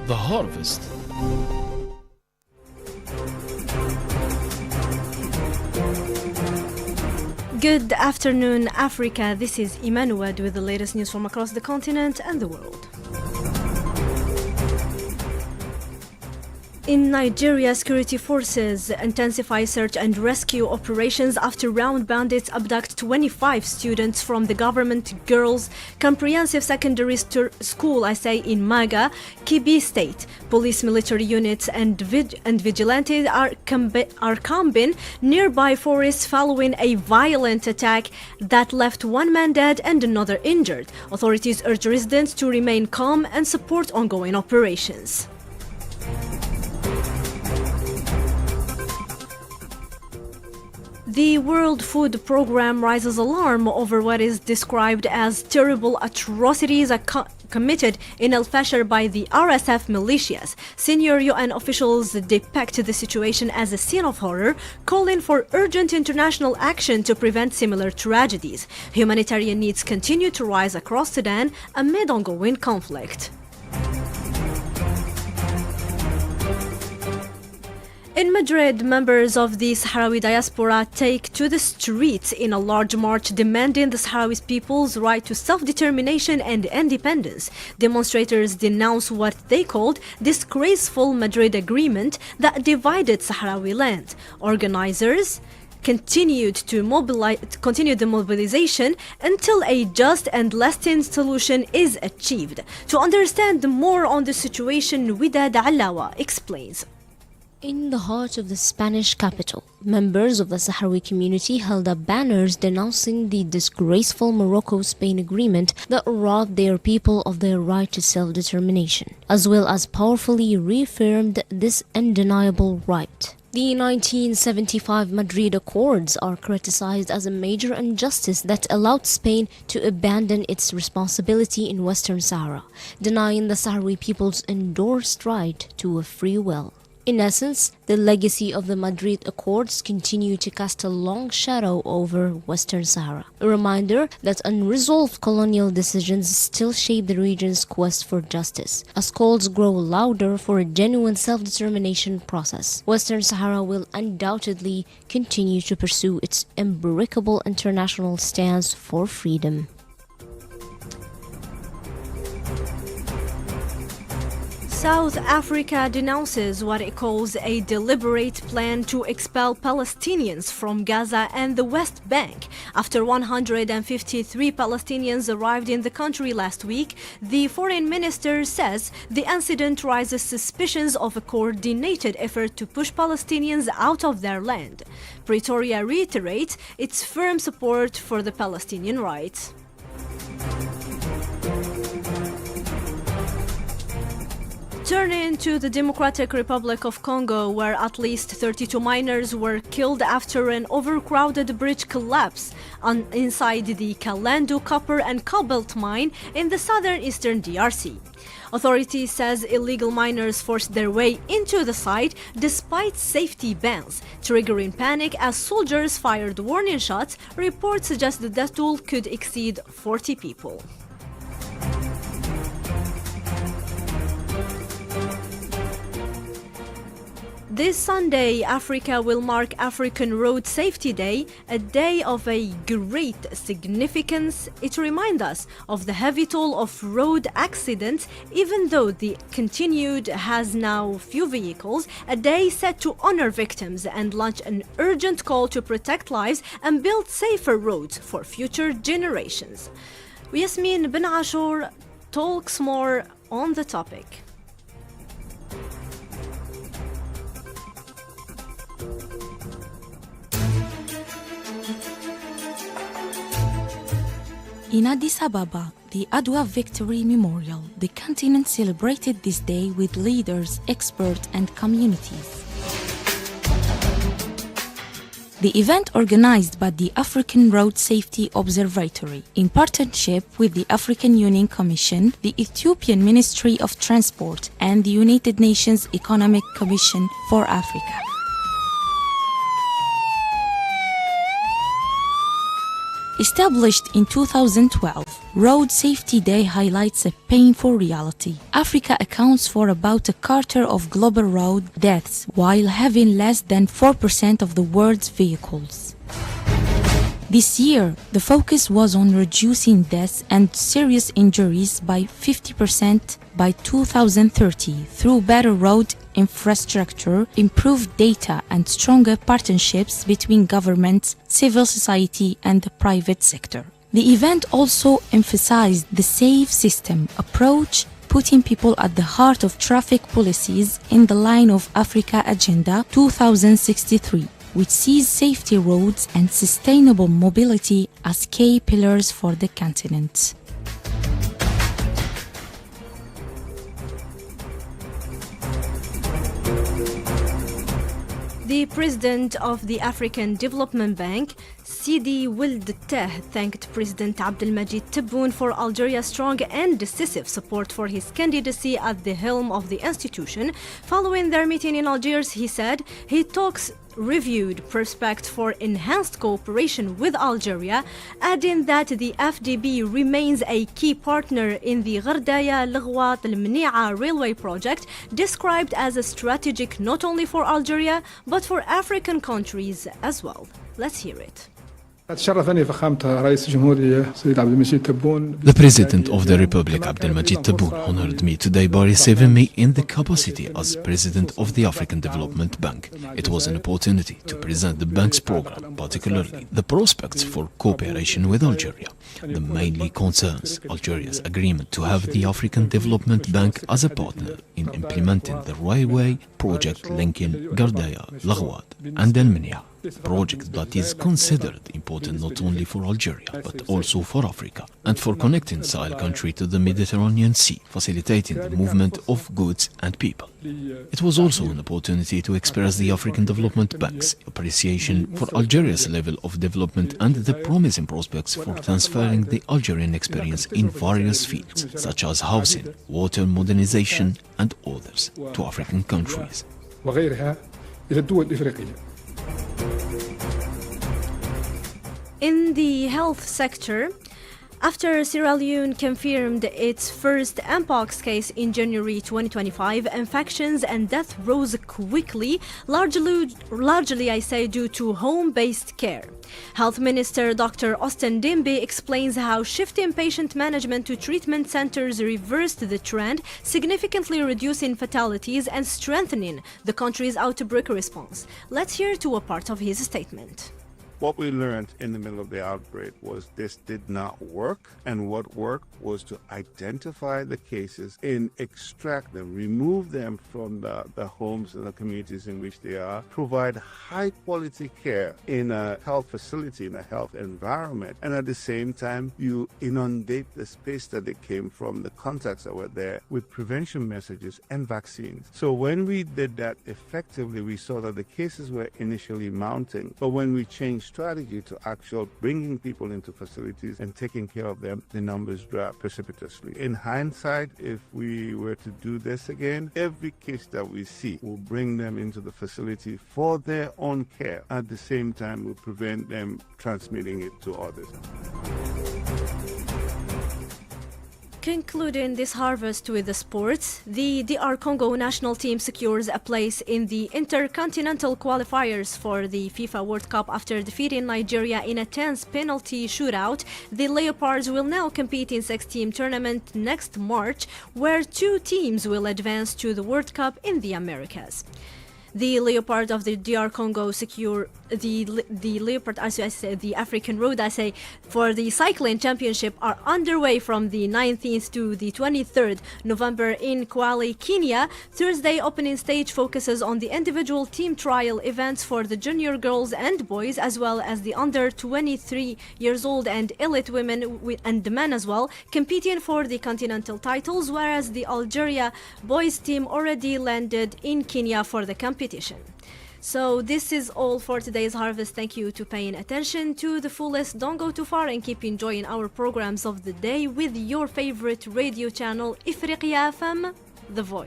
The Harvest. Good afternoon, Africa. This is Imene Nouad with the latest news from across the continent and the world. In Nigeria, security forces intensify search and rescue operations after armed bandits abduct 25 students from the government girls' comprehensive secondary school, in Maga, Kebbi State. Police, military units and vigilantes are camping nearby forests following a violent attack that left one man dead and another injured. Authorities urge residents to remain calm and support ongoing operations. The World Food Programme raises alarm over what is described as terrible atrocities committed in El Fasher by the RSF militias. Senior UN officials depict the situation as a scene of horror, calling for urgent international action to prevent similar tragedies. Humanitarian needs continue to rise across Sudan amid ongoing conflict. In Madrid, members of the Sahrawi diaspora take to the streets in a large march demanding the Sahrawi people's right to self-determination and independence. Demonstrators denounce what they called disgraceful Madrid agreement that divided Sahrawi land. Organizers continued the mobilization until a just and lasting solution is achieved. To understand more on the situation, Widad Alawa explains. In the heart of the Spanish capital, members of the Sahrawi community held up banners denouncing the disgraceful Morocco-Spain agreement that robbed their people of their right to self-determination, as well as powerfully reaffirmed this undeniable right. The 1975 Madrid Accords are criticized as a major injustice that allowed Spain to abandon its responsibility in Western Sahara, denying the Sahrawi people's endorsed right to a free will. In essence, the legacy of the Madrid Accords continue to cast a long shadow over Western Sahara, a reminder that unresolved colonial decisions still shape the region's quest for justice. As calls grow louder for a genuine self-determination process, Western Sahara will undoubtedly continue to pursue its unbreakable international stance for freedom. South Africa denounces what it calls a deliberate plan to expel Palestinians from Gaza and the West Bank. After 153 Palestinians arrived in the country last week, the foreign minister says the incident raises suspicions of a coordinated effort to push Palestinians out of their land. Pretoria reiterates its firm support for the Palestinian rights. Turning to the Democratic Republic of Congo, where at least 32 miners were killed after an overcrowded bridge collapse inside the Kalandu copper and cobalt mine in the southern eastern DRC. Authorities says illegal miners forced their way into the site despite safety bans, triggering panic as soldiers fired warning shots. Reports suggest the death toll could exceed 40 people. This Sunday, Africa will mark African Road Safety Day, a day of a great significance. It reminds us of the heavy toll of road accidents, even though the continued has now few vehicles, a day set to honor victims and launch an urgent call to protect lives and build safer roads for future generations. Yasmin Ben Ashur talks more on the topic. In Addis Ababa, the Adwa Victory Memorial, the continent celebrated this day with leaders, experts, and communities. The event, organized by the African Road Safety Observatory in partnership with the African Union Commission, the Ethiopian Ministry of Transport, and the United Nations Economic Commission for Africa. Established in 2012, Road Safety Day highlights a painful reality. Africa accounts for about a quarter of global road deaths, while having less than 4% of the world's vehicles. This year, the focus was on reducing deaths and serious injuries by 50% by 2030 through better road infrastructure, improved data, and stronger partnerships between governments, civil society, and the private sector. The event also emphasized the safe system approach, putting people at the heart of traffic policies in the line of Africa Agenda 2063. Which sees safety roads and sustainable mobility as key pillars for the continent. The president of the African Development Bank, Sidi Wild Teh, thanked President Abdelmajid Tebboune for Algeria's strong and decisive support for his candidacy at the helm of the institution. Following their meeting in Algiers, he said he talks reviewed prospects for enhanced cooperation with Algeria, adding that the FDB remains a key partner in the Gherdaya-Lghwat-Al-Mni'a railway project, described as a strategic not only for Algeria but for African countries as well. Let's hear it. The President of the Republic, Abdelmajid Tebboune, honored me today by receiving me in the capacity as President of the African Development Bank. It was an opportunity to present the bank's program, particularly the prospects for cooperation with Algeria. The mainly concerns Algeria's agreement to have the African Development Bank as a partner in implementing the railway project linking Gherdaya, Lghwat, and Al-Mni'a. Project that is considered important not only for Algeria but also for Africa and for connecting Sahel country to the Mediterranean Sea, facilitating the movement of goods and people. It was also an opportunity to express the African Development Bank's appreciation for Algeria's level of development and the promising prospects for transferring the Algerian experience in various fields such as housing, water modernization and others to African countries. In the health sector, after Sierra Leone confirmed its first Mpox case in January 2025, infections and death rose quickly, largely due to home-based care. Health Minister Dr. Austin Dimbe explains how shifting patient management to treatment centers reversed the trend, significantly reducing fatalities and strengthening the country's outbreak response. Let's hear to a part of his statement. What we learned in the middle of the outbreak was this did not work, and what worked was to identify the cases and extract them, remove them from the homes and the communities in which they are, provide high quality care in a health facility, in a health environment, and at the same time you inundate the space that they came from, the contacts that were there, with prevention messages and vaccines. So when we did that effectively, we saw that the cases were initially mounting, but when we changed strategy to actual bringing people into facilities and taking care of them, the numbers dropped precipitously. In hindsight, if we were to do this again, every case that we see will bring them into the facility for their own care. At the same time, will prevent them transmitting it to others. Concluding this harvest with the sports, the DR Congo national team secures a place in the intercontinental qualifiers for the FIFA World Cup after defeating Nigeria in a tense penalty shootout. The Leopards will now compete in six-team tournament next March, where two teams will advance to the World Cup in the Americas. The Leopard of the DR Congo secure the Leopard, as I say, the African Road Essay for the cycling championship are underway from the 19th to the 23rd November in Kwale, Kenya. Thursday opening stage focuses on the individual team trial events for the junior girls and boys, as well as the under 23 years old and elite women and men as well, competing for the continental titles, whereas the Algeria boys team already landed in Kenya for the competition. So this is all for today's harvest. Thank you to paying attention to the fullest. Don't go too far and keep enjoying our programs of the day with your favorite radio channel Ifriqiya FM, The Voice.